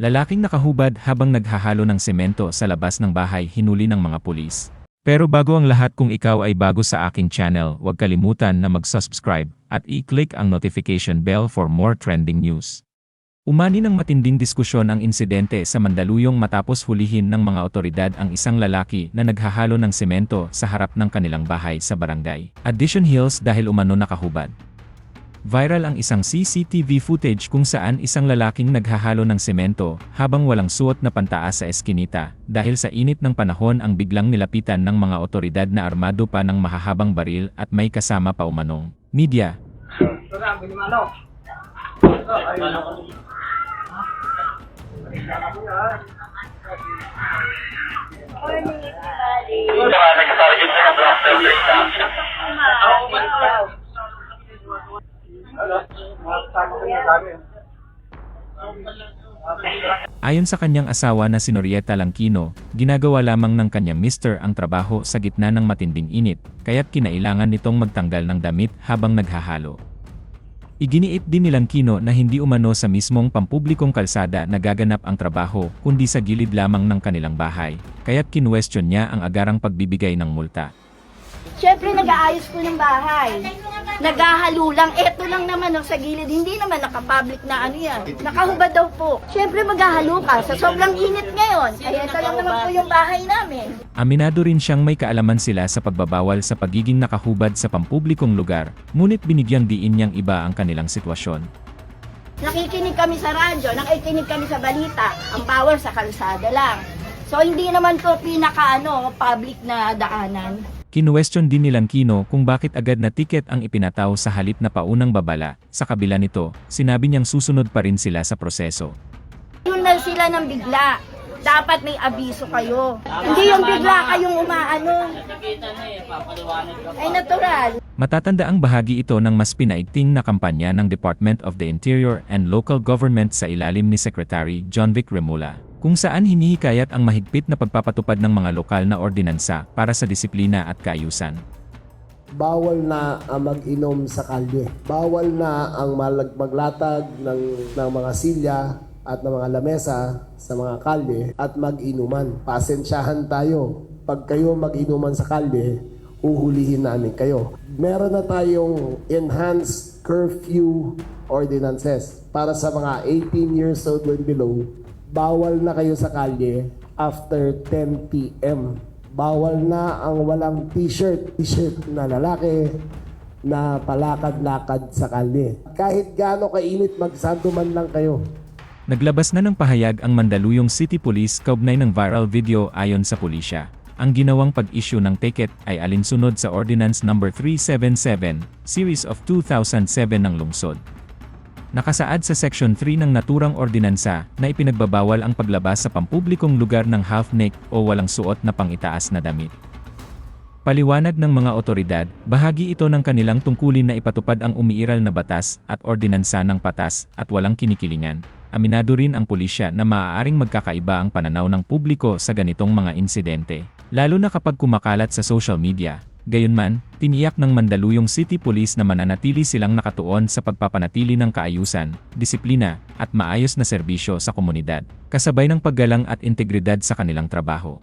Lalaking nakahubad habang naghahalo ng semento sa labas ng bahay hinuli ng mga pulis. Pero bago ang lahat, kung ikaw ay bago sa aking channel, huwag kalimutan na mag-subscribe at i-click ang notification bell for more trending news. Umani ng matinding diskusyon ang insidente sa Mandaluyong matapos hulihin ng mga otoridad ang isang lalaki na naghahalo ng semento sa harap ng kanilang bahay sa barangay Addition Hills dahil umano nakahubad. Viral ang isang CCTV footage kung saan isang lalaking naghahalo ng semento habang walang suot na pantaas sa eskinita dahil sa init ng panahon ang biglang nilapitan ng mga otoridad na armado pa ng mahahabang baril at may kasama pa umanong media. Ayon sa kanyang asawa na si Norieta Langquino, ginagawa lamang ng kanyang mister ang trabaho sa gitna ng matinding init, kaya't kinailangan nitong magtanggal ng damit habang naghahalo. Iginiit din ni Langquino na hindi umano sa mismong pampublikong kalsada nagaganap ang trabaho, kundi sa gilid lamang ng kanilang bahay, kaya't kinuwestiyon niya ang agarang pagbibigay ng multa. Siyempre, nag-aayos ko ng bahay. Naghahalo lang. Eto lang naman sa gilid. Hindi naman nakapublic na ano yan. Nakahubad daw po. Siyempre, maghahalo ka. Sa sobrang init ngayon. Kaya ito lang naman po yung bahay namin. Aminado rin siyang may kaalaman sila sa pagbabawal sa pagiging nakahubad sa pampublikong lugar, ngunit binigyang diin niyang iba ang kanilang sitwasyon. Nakikinig kami sa radyo. Nakikinig kami sa balita. Ang bawal sa kalsada lang. So, hindi naman to public na daanan. Kinuwestiyon din ni Langquino kung bakit agad na tiket ang ipinataw sa halip na paunang babala. Sa kabila nito, sinabi niyang susunod pa rin sila sa proseso. Yun na sila ng bigla. Dapat may abiso kayo. Hindi yung bigla kayong umaano. Ay natural. Matatanda ang bahagi ito ng mas pinaigting na kampanya ng Department of the Interior and Local Government sa ilalim ni Secretary John Vic Remulla, kung saan hinihikayat ang mahigpit na pagpapatupad ng mga lokal na ordinansa para sa disiplina at kaayusan. Bawal na ang mag-inom sa kalye. Bawal na ang maglatag ng mga silya at ng mga lamesa sa mga kalye at mag-inuman. Pasensyahan tayo. Pag kayo mag-inuman sa kalye, uhulihin namin kayo. Meron na tayong enhanced curfew ordinances para sa mga 18 years old and below. Bawal na kayo sa kalye after 10 p.m. Bawal na ang walang t-shirt na lalaki na palakad-lakad sa kalye. Kahit gaano kainit, magsando man lang kayo. Naglabas na ng pahayag ang Mandaluyong City Police kaugnay ng viral video. Ayon sa pulisya, ang ginawang pag-issue ng ticket ay alinsunod sa Ordinance No. 377, Series of 2007 ng lungsod. Nakasaad sa Section 3 ng naturang ordinansa na ipinagbabawal ang paglabas sa pampublikong lugar ng half-neck o walang suot na pangitaas na damit. Paliwanag ng mga otoridad, bahagi ito ng kanilang tungkulin na ipatupad ang umiiral na batas at ordinansa ng patas at walang kinikilingan. Aminado rin ang pulisya na maaaring magkakaiba ang pananaw ng publiko sa ganitong mga insidente, lalo na kapag kumakalat sa social media. Gayunman, tiniyak ng Mandaluyong City Police na mananatili silang nakatuon sa pagpapanatili ng kaayusan, disiplina, at maayos na serbisyo sa komunidad, kasabay ng paggalang at integridad sa kanilang trabaho.